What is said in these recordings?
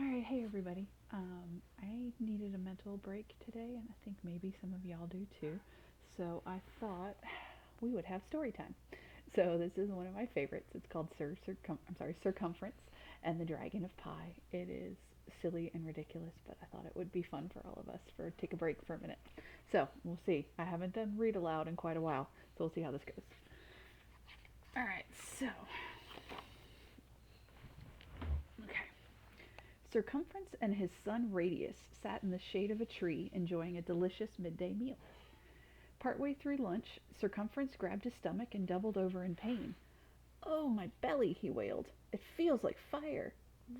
All right, hey everybody. I needed a mental break today, and I think maybe some of y'all do too. So I thought we would have story time. So this is one of my favorites. It's called Circumference and the Dragon of Pie. It is silly and ridiculous, but I thought it would be fun for all of us for take a break for a minute. So we'll see. I haven't done read aloud in quite a while, so we'll see how this goes. All right, so okay. Circumference and his son Radius sat in the shade of a tree enjoying a delicious midday meal. Partway through lunch, Circumference grabbed his stomach and doubled over in pain. "Oh, my belly!" he wailed. "It feels like fire!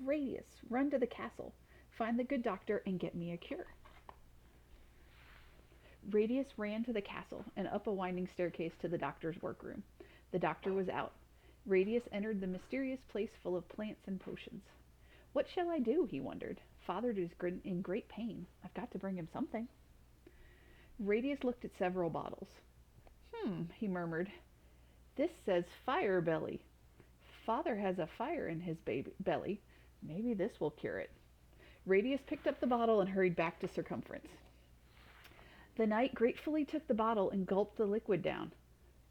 Radius, run to the castle. Find the good doctor and get me a cure." Radius ran to the castle and up a winding staircase to the doctor's workroom. The doctor was out. Radius entered the mysterious place full of plants and potions. "What shall I do?" he wondered. "Father is in great pain. I've got to bring him something." Radius looked at several bottles. He murmured. "This says fire belly. Father has a fire in his belly. Maybe this will cure it." Radius picked up the bottle and hurried back to Circumference. The knight gratefully took the bottle and gulped the liquid down.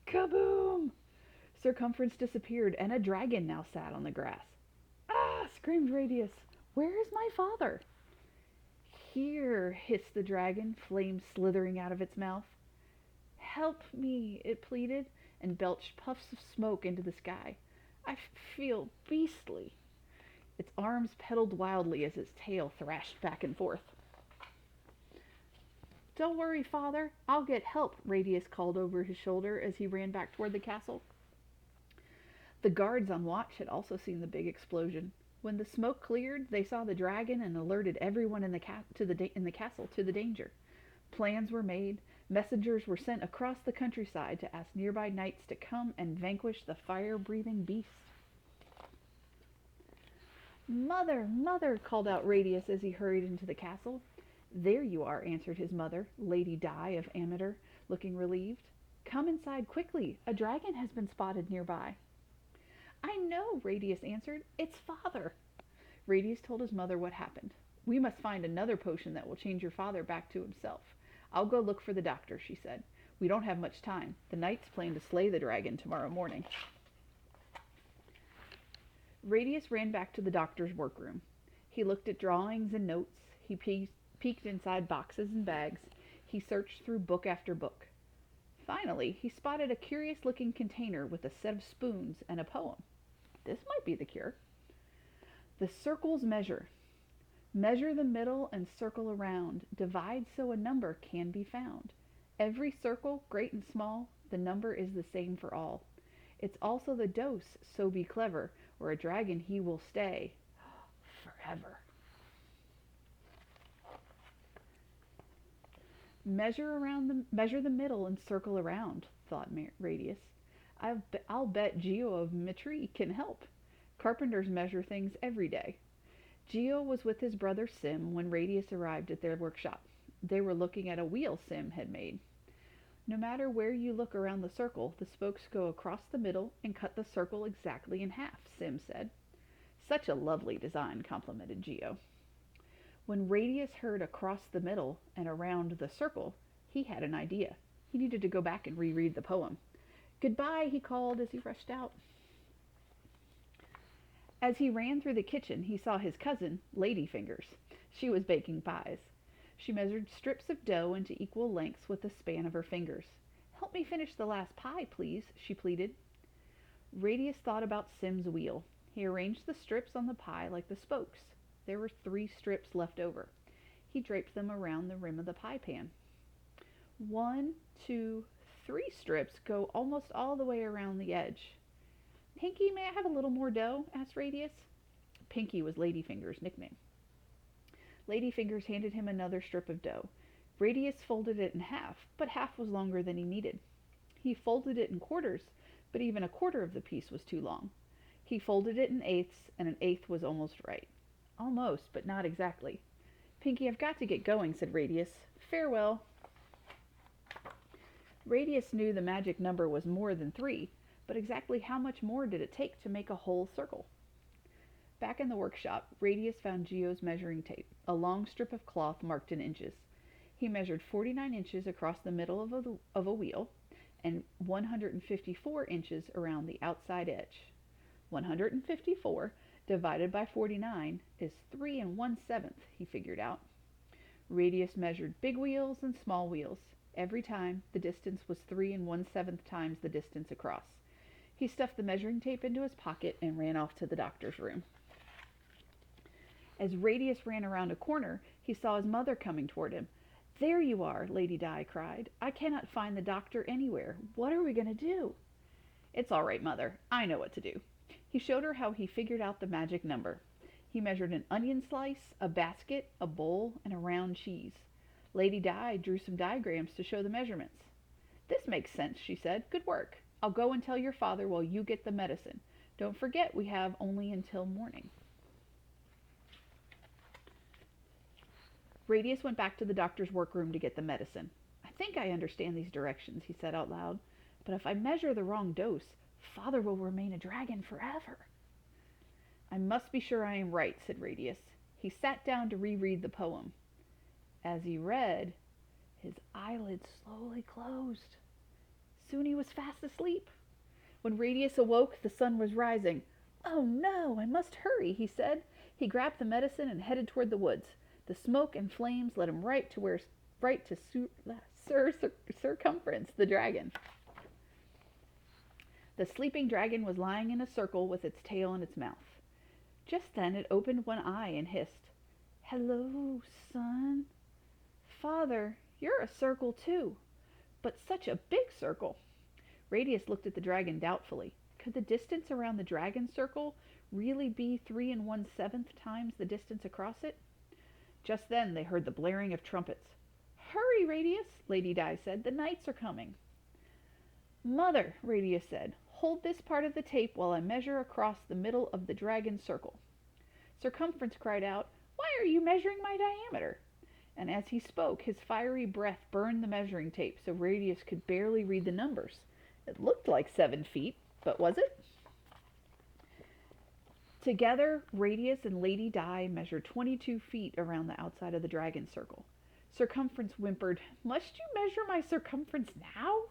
Kaboom! Circumference disappeared, and a dragon now sat on the grass. "Ah!" screamed Radius. "Where is my father?" "Here," hissed the dragon, flames slithering out of its mouth. "Help me," it pleaded, and belched puffs of smoke into the sky. "I feel beastly." Its arms pedaled wildly as its tail thrashed back and forth. "Don't worry, father. I'll get help," Radius called over his shoulder as he ran back toward the castle. The guards on watch had also seen the big explosion. When the smoke cleared, they saw the dragon and alerted everyone in the castle to the danger. Plans were made. Messengers were sent across the countryside to ask nearby knights to come and vanquish the fire-breathing beast. "Mother, mother!" called out Radius as he hurried into the castle. "There you are," answered his mother, Lady Di of Ameter, looking relieved. "Come inside quickly. A dragon has been spotted nearby." "I know," Radius answered. "It's father." Radius told his mother what happened. "We must find another potion that will change your father back to himself. I'll go look for the doctor," she said. "We don't have much time. The knights plan to slay the dragon tomorrow morning." Radius ran back to the doctor's workroom. He looked at drawings and notes. He peeked inside boxes and bags. He searched through book after book. Finally, he spotted a curious-looking container with a set of spoons and a poem. This might be the cure. The circles measure. Measure the middle and circle around. Divide so a number can be found. Every circle, great and small, the number is the same for all. It's also the dose, so be clever, or a dragon he will stay forever. Measure the middle and circle around, thought Radius. I'll bet Geo of Mitri can help. Carpenters measure things every day. Geo was with his brother Sim when Radius arrived at their workshop. They were looking at a wheel Sim had made. "No matter where you look around the circle, the spokes go across the middle and cut the circle exactly in half," Sim said. "Such a lovely design," complimented Geo. When Radius heard across the middle and around the circle, he had an idea. He needed to go back and reread the poem. "Goodbye," he called as he rushed out. As he ran through the kitchen, he saw his cousin, Ladyfingers. She was baking pies. She measured strips of dough into equal lengths with the span of her fingers. "Help me finish the last pie, please," she pleaded. Radius thought about Sim's wheel. He arranged the strips on the pie like the spokes. There were 3 strips left over. He draped them around the rim of the pie pan. 1, 2, 3 strips go almost all the way around the edge. "Pinky, may I have a little more dough?" asked Radius. Pinky was Ladyfinger's nickname. Ladyfingers handed him another strip of dough. Radius folded it in half, but half was longer than he needed. He folded it in quarters, but even a quarter of the piece was too long. He folded it in eighths, and an eighth was almost right. Almost, but not exactly. "Pinky, I've got to get going," said Radius. "Farewell." Radius knew the magic number was more than 3, but exactly how much more did it take to make a whole circle? Back in the workshop, Radius found Geo's measuring tape, a long strip of cloth marked in inches. He measured 49 inches across the middle of a wheel and 154 inches around the outside edge. 154 divided by 49 is 3 and 1/7, he figured out. Radius measured big wheels and small wheels. Every time, the distance was 3 and 1/7 times the distance across. He stuffed the measuring tape into his pocket and ran off to the doctor's room. As Radius ran around a corner, he saw his mother coming toward him. "There you are," Lady Di cried. "I cannot find the doctor anywhere. What are we going to do?" "It's all right, Mother. I know what to do." He showed her how he figured out the magic number. He measured an onion slice, a basket, a bowl, and a round cheese. Lady Di drew some diagrams to show the measurements. "This makes sense," she said. "Good work. I'll go and tell your father while you get the medicine. Don't forget we have only until morning." Radius went back to the doctor's workroom to get the medicine. "I think I understand these directions," he said out loud. "But if I measure the wrong dose, Father will remain a dragon forever." "I must be sure I am right," said Radius. He sat down to reread the poem. As he read, his eyelids slowly closed. Soon he was fast asleep. When Radius awoke, the sun was rising. "Oh no, I must hurry," he said. He grabbed the medicine and headed toward the woods. The smoke and flames led him right to Cumference, the dragon. The sleeping dragon was lying in a circle with its tail in its mouth. Just then it opened one eye and hissed, "Hello, son." "Father, you're a circle too, but such a big circle." Radius looked at the dragon doubtfully. Could the distance around the dragon circle really be 3 and 1/7 times the distance across it? Just then they heard the blaring of trumpets. "Hurry, Radius," Lady Di said. "The knights are coming." "Mother," Radius said, "hold this part of the tape while I measure across the middle of the dragon circle." Cumference cried out, "Why are you measuring my diameter?" And as he spoke, his fiery breath burned the measuring tape so Radius could barely read the numbers. It looked like 7 feet, but was it? Together, Radius and Lady Di measured 22 feet around the outside of the dragon circle. Cumference whimpered, "Must you measure my circumference now?"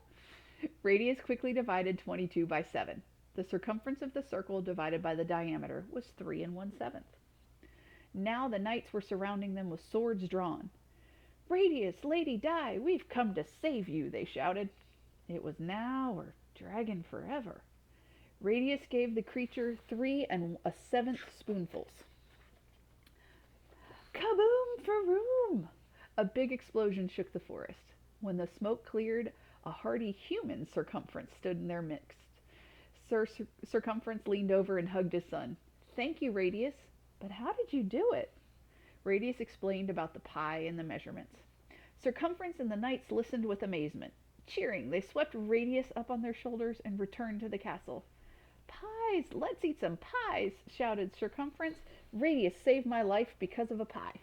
Radius quickly divided 22 by 7. The circumference of the circle divided by the diameter was 3 and 1/7. Now the knights were surrounding them with swords drawn. "Radius, Lady Di, we've come to save you," they shouted. It was now or dragon forever. Radius gave the creature 3 and 1/7 spoonfuls. Kaboom for room! A big explosion shook the forest. When the smoke cleared, a hardy human Cumference stood in their midst. Cumference leaned over and hugged his son. "Thank you, Radius. But how did you do it?" Radius explained about the pie and the measurements. Cumference and the knights listened with amazement. Cheering, they swept Radius up on their shoulders and returned to the castle. "Pies! Let's eat some pies!" shouted Cumference. "Radius saved my life because of a pie."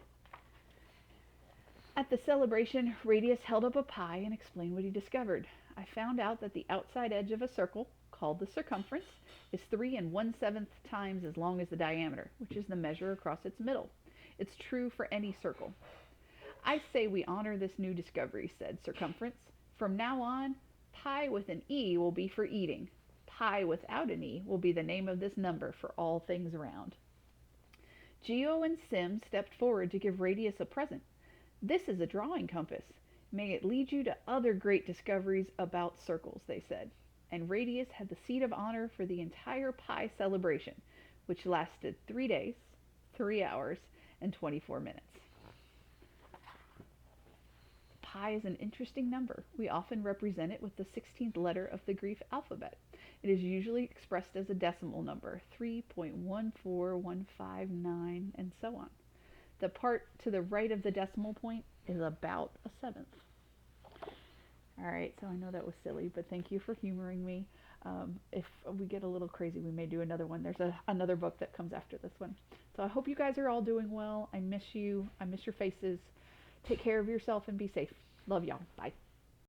At the celebration, Radius held up a pie and explained what he discovered. "I found out that the outside edge of a circle, called the circumference, is 3 and 1/7 times as long as the diameter, which is the measure across its middle. It's true for any circle." "I say we honor this new discovery," said Cumference. "From now on, pie with an E will be for eating. Pie without an E will be the name of this number for all things round." Geo and Sim stepped forward to give Radius a present. "This is a drawing compass. May it lead you to other great discoveries about circles," they said. And Radius had the seat of honor for the entire pie celebration, which lasted 3 days, 3 hours, and 24 minutes. Pi is an interesting number. We often represent it with the 16th letter of the Greek alphabet. It is usually expressed as a decimal number, 3.14159, and so on. The part to the right of the decimal point is about a seventh. Alright, so I know that was silly, but thank you for humoring me. If we get a little crazy, we may do another one. There's another book that comes after this one. So I hope you guys are all doing well. I miss you. I miss your faces. Take care of yourself and be safe. Love y'all. Bye.